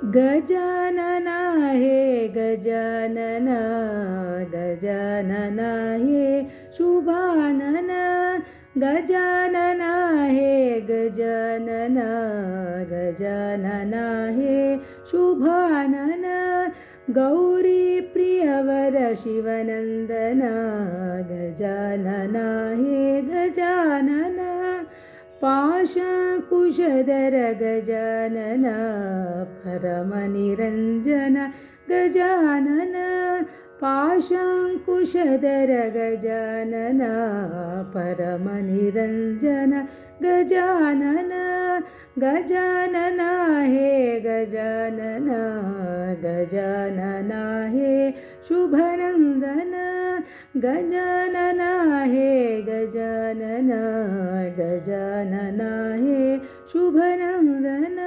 गजानन हे गजानन गजानन हे शुभानन गजानन हे गजानन गजानन हे शुभानन गौरी प्रियवर शिवनन्दन गजानन हे गजानन पाशकुशधर गजानन परमनिरञ्जन गजानन पाशकुशधर गजानन परमनिरञ्जन गजानन गजानन हे गजानन गजानन हे शुभनन्दन गजानन हे गजानन गजानन हे शुभनन्दन